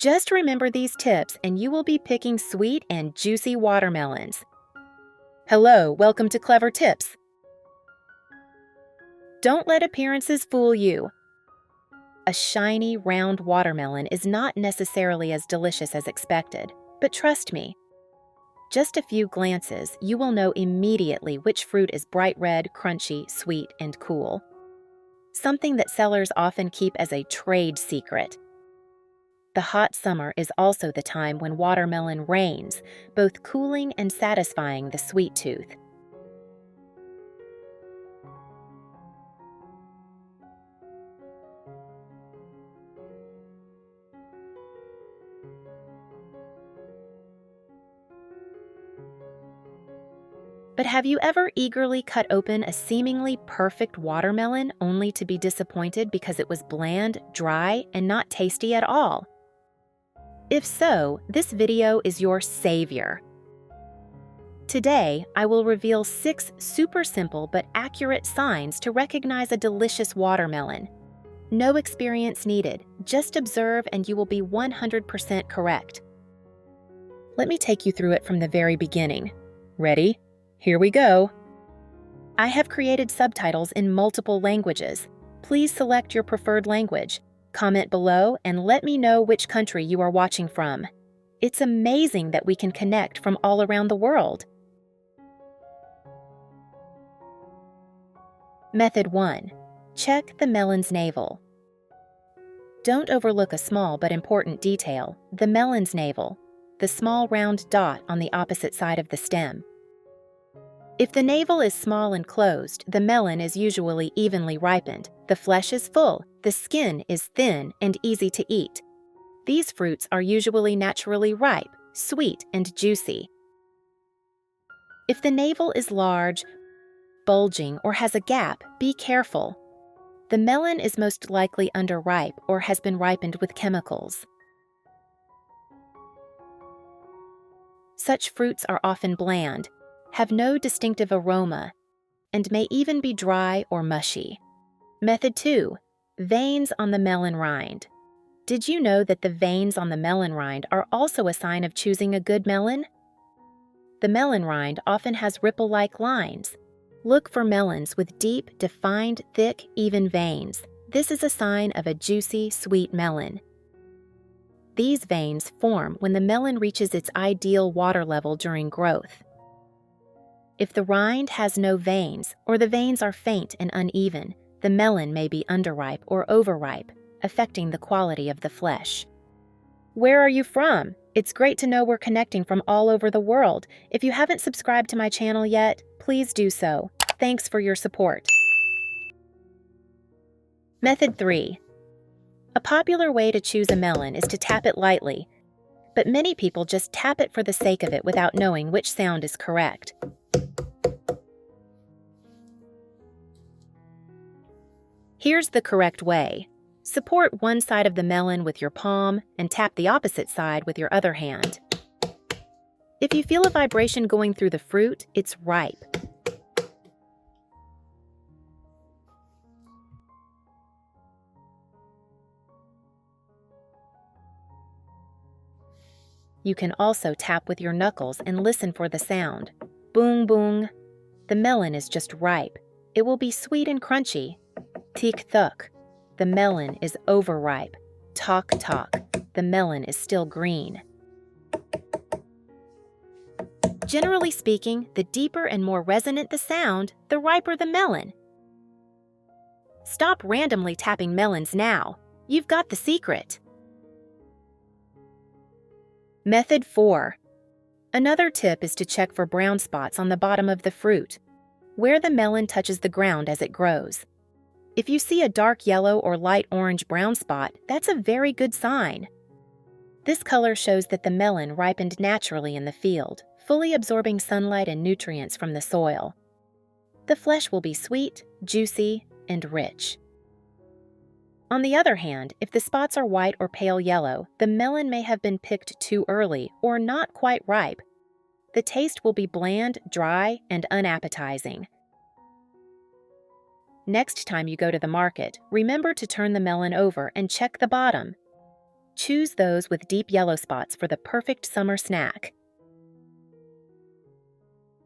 Just remember these tips and you will be picking sweet and juicy watermelons. Hello, welcome to Clever Tips. Don't let appearances fool you. A shiny, round watermelon is not necessarily as delicious as expected, but trust me, just a few glances, you will know immediately which fruit is bright red, crunchy, sweet, and cool. Something that sellers often keep as a trade secret. The hot summer is also the time when watermelon reigns, both cooling and satisfying the sweet tooth. But have you ever eagerly cut open a seemingly perfect watermelon only to be disappointed because it was bland, dry, and not tasty at all? If so, this video is your savior. Today, I will reveal 6 super simple but accurate signs to recognize a delicious watermelon. No experience needed, just observe and you will be 100% correct. Let me take you through it from the very beginning. Ready? Here we go. I have created subtitles in multiple languages. Please select your preferred language. Comment below and let me know which country you are watching from. It's amazing that we can connect from all around the world. Method 1. Check the melon's navel. Don't overlook a small but important detail, the melon's navel, the small round dot on the opposite side of the stem. If the navel is small and closed, the melon is usually evenly ripened, the flesh is full, the skin is thin and easy to eat. These fruits are usually naturally ripe, sweet, and juicy. If the navel is large, bulging, or has a gap, be careful. The melon is most likely underripe or has been ripened with chemicals. Such fruits are often bland, have no distinctive aroma, and may even be dry or mushy. Method 2. Veins on the melon rind. Did you know that the veins on the melon rind are also a sign of choosing a good melon? The melon rind often has ripple-like lines. Look for melons with deep, defined, thick, even veins. This is a sign of a juicy, sweet melon. These veins form when the melon reaches its ideal water level during growth. If the rind has no veins, or the veins are faint and uneven, the melon may be underripe or overripe, affecting the quality of the flesh. Where are you from? It's great to know we're connecting from all over the world. If you haven't subscribed to my channel yet, please do so. Thanks for your support. Method 3. A popular way to choose a melon is to tap it lightly, but many people just tap it for the sake of it without knowing which sound is correct. Here's the correct way. Support one side of the melon with your palm and tap the opposite side with your other hand. If you feel a vibration going through the fruit, it's ripe. You can also tap with your knuckles and listen for the sound. Boong boong. The melon is just ripe. It will be sweet and crunchy. Tik thuk. The melon is overripe. Tok tok. The melon is still green. Generally speaking, the deeper and more resonant the sound, the riper the melon. Stop randomly tapping melons now. You've got the secret. Method 4. Another tip is to check for brown spots on the bottom of the fruit, where the melon touches the ground as it grows. If you see a dark yellow or light orange-brown spot, that's a very good sign. This color shows that the melon ripened naturally in the field, fully absorbing sunlight and nutrients from the soil. The flesh will be sweet, juicy, and rich. On the other hand, if the spots are white or pale yellow, the melon may have been picked too early or not quite ripe. The taste will be bland, dry, and unappetizing. Next time you go to the market, remember to turn the melon over and check the bottom. choose those with deep yellow spots for the perfect summer snack.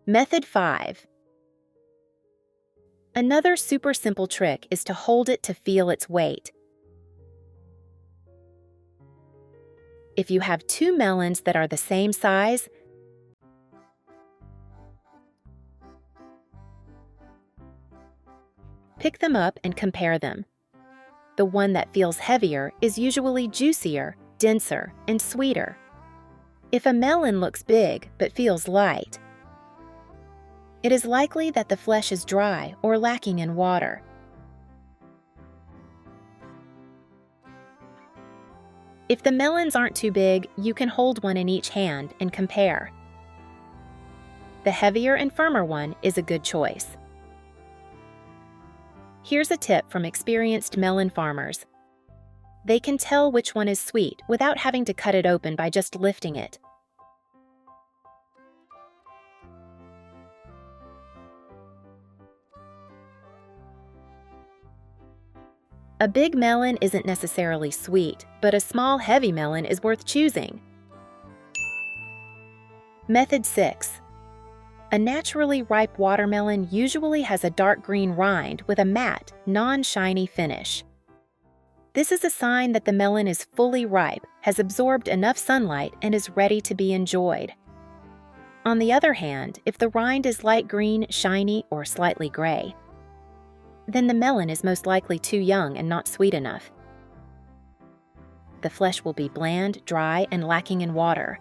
Method 5. Another super simple trick is to hold it to feel its weight. If you have 2 melons that are the same size, pick them up and compare them. The one that feels heavier is usually juicier, denser, and sweeter. If a melon looks big but feels light, it is likely that the flesh is dry or lacking in water. If the melons aren't too big, you can hold one in each hand and compare. The heavier and firmer one is a good choice. Here's a tip from experienced melon farmers. They can tell which one is sweet without having to cut it open by just lifting it. A big melon isn't necessarily sweet, but a small, heavy melon is worth choosing. Method 6. A naturally ripe watermelon usually has a dark green rind with a matte, non-shiny finish. This is a sign that the melon is fully ripe, has absorbed enough sunlight, and is ready to be enjoyed. On the other hand, if the rind is light green, shiny, or slightly gray, then the melon is most likely too young and not sweet enough. The flesh will be bland, dry, and lacking in water.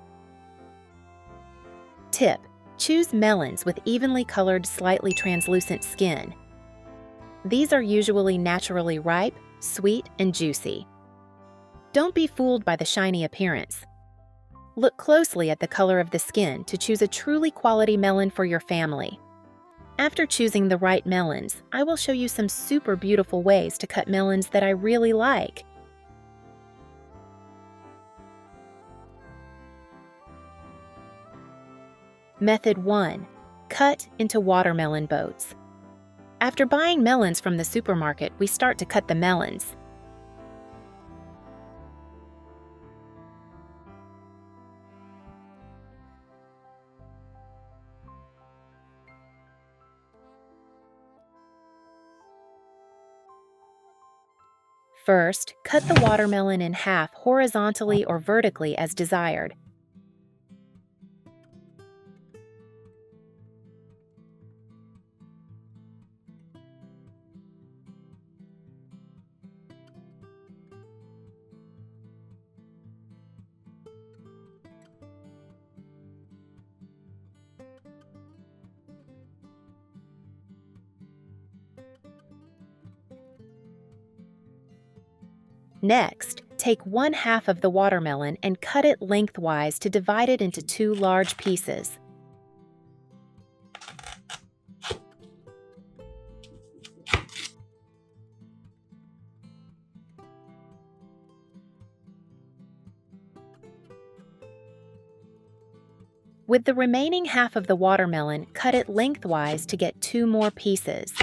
Tip: choose melons with evenly colored, slightly translucent skin. These are usually naturally ripe, sweet, and juicy. Don't be fooled by the shiny appearance. Look closely at the color of the skin to choose a truly quality melon for your family. After choosing the right melons, I will show you some super beautiful ways to cut melons that I really like. Method 1. Cut into watermelon boats. After buying melons from the supermarket, we start to cut the melons. First, cut the watermelon in half horizontally or vertically as desired. Next, take 1/2 of the watermelon and cut it lengthwise to divide it into 2 large pieces. With the remaining half of the watermelon, cut it lengthwise to get 2 more pieces.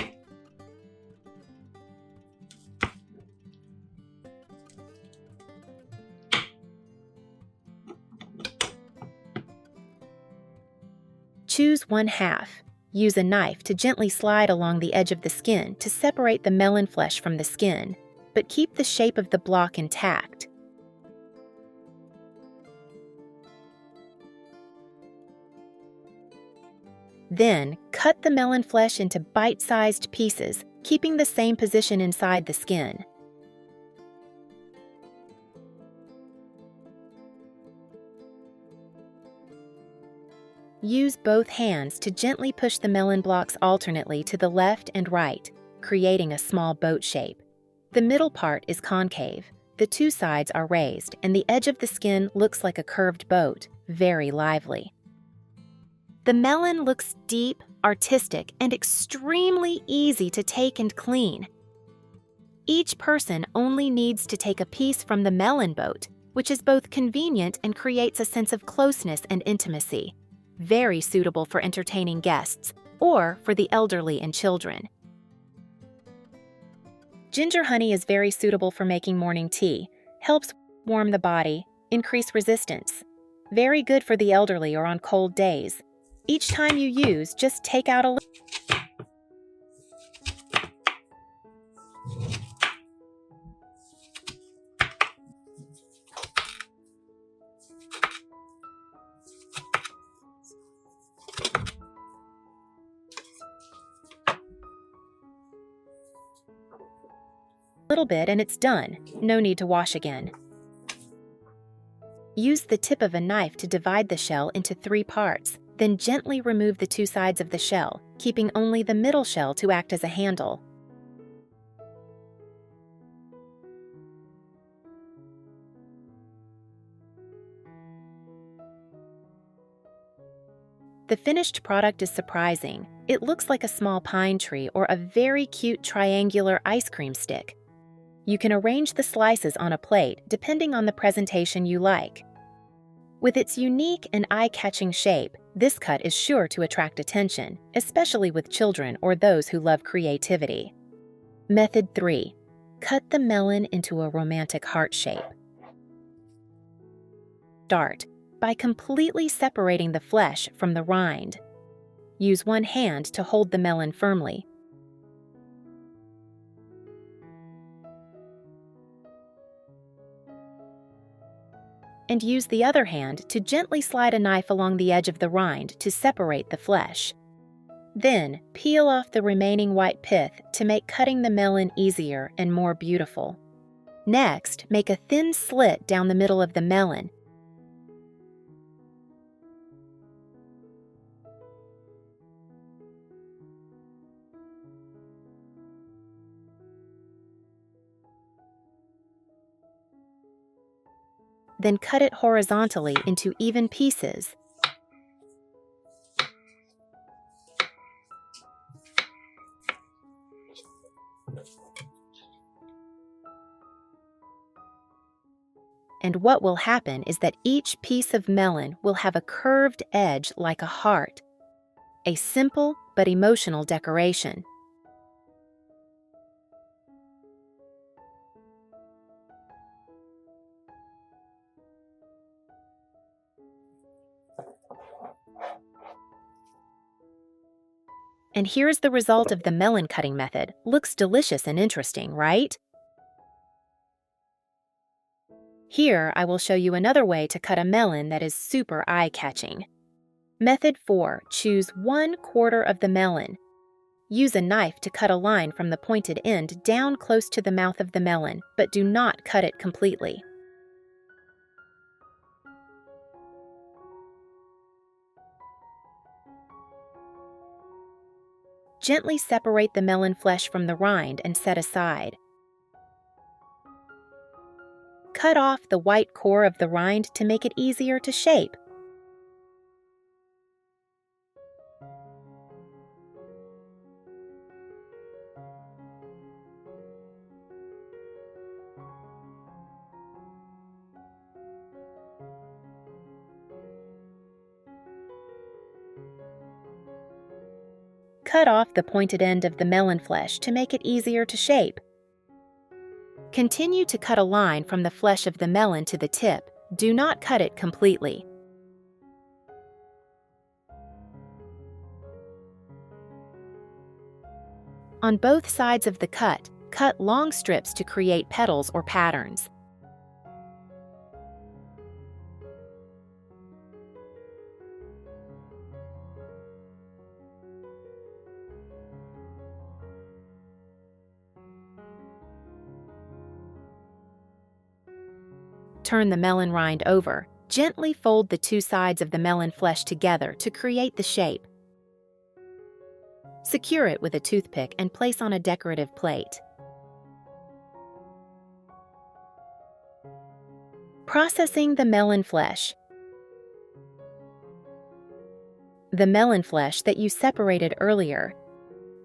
Choose 1/2. Use a knife to gently slide along the edge of the skin to separate the melon flesh from the skin, but keep the shape of the block intact. Then, cut the melon flesh into bite-sized pieces, keeping the same position inside the skin. Use both hands to gently push the melon blocks alternately to the left and right, creating a small boat shape. The middle part is concave, the 2 sides are raised, and the edge of the skin looks like a curved boat, very lively. The melon looks deep, artistic, and extremely easy to take and clean. Each person only needs to take a piece from the melon boat, which is both convenient and creates a sense of closeness and intimacy. Very suitable for entertaining guests, or for the elderly and children. Ginger honey is very suitable for making morning tea, helps Warm the body, increase resistance. Very good for the elderly or on cold days. Each time you use, just take out a little bit and it's done. No need to wash again. Use the tip of a knife to divide the shell into 3 parts, then gently remove the 2 sides of the shell, keeping only the middle shell to act as a handle. The finished product is surprising. It looks like a small pine tree or a very cute triangular ice cream stick. You can arrange the slices on a plate depending on the presentation you like. With its unique and eye-catching shape, this cut is sure to attract attention, especially with children or those who love creativity. Method 3. Cut the melon into a romantic heart shape. Start by completely separating the flesh from the rind. Use one hand to hold the melon firmly. And use the other hand to gently slide a knife along the edge of the rind to separate the flesh. Then, peel off the remaining white pith to make cutting the melon easier and more beautiful. Next, make a thin slit down the middle of the melon. Then cut it horizontally into even pieces. And what will happen is that each piece of melon will have a curved edge like a heart. A simple but emotional decoration. And here's the result of the melon cutting method. Looks delicious and interesting, right? Here, I will show you another way to cut a melon that is super eye-catching. Method 4. Choose 1/4 of the melon. Use a knife to cut a line from the pointed end down close to the mouth of the melon, but do not cut it completely. Gently separate the melon flesh from the rind and set aside. Cut off the white core of the rind to make it easier to shape. Cut off the pointed end of the melon flesh to make it easier to shape. Continue to cut a line from the flesh of the melon to the tip. Do not cut it completely. On both sides of the cut long strips to create petals or patterns. Turn the melon rind over. Gently fold the 2 sides of the melon flesh together to create the shape. Secure it with a toothpick and place on a decorative plate. Processing the melon flesh. The melon flesh that you separated earlier,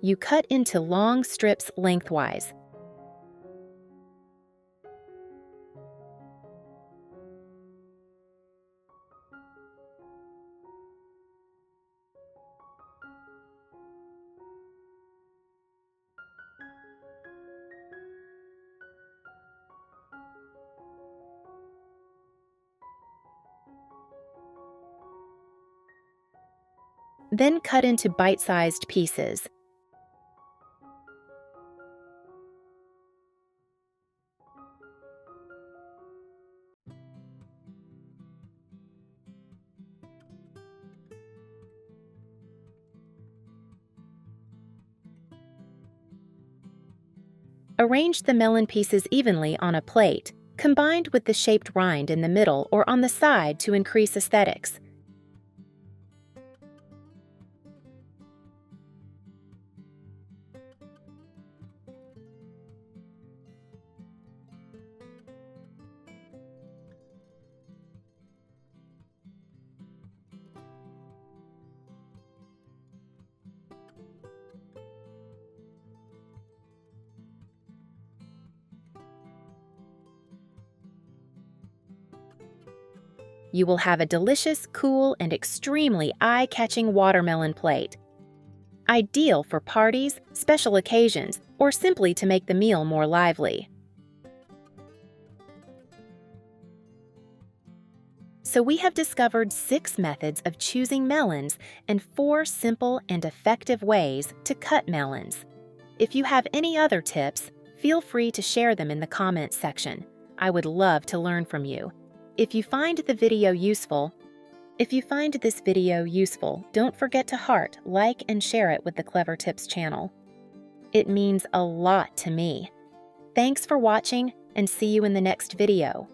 you cut into long strips lengthwise. Then cut into bite-sized pieces. Arrange the melon pieces evenly on a plate, combined with the shaped rind in the middle or on the side to increase aesthetics. You will have a delicious, cool, and extremely eye-catching watermelon plate. Ideal for parties, special occasions, or simply to make the meal more lively. So we have discovered 6 methods of choosing melons and 4 simple and effective ways to cut melons. If you have any other tips, feel free to share them in the comments section. I would love to learn from you. If you find this video useful, don't forget to heart, like, and share it with the Clever Tips channel. It means a lot to me. Thanks for watching, and see you in the next video.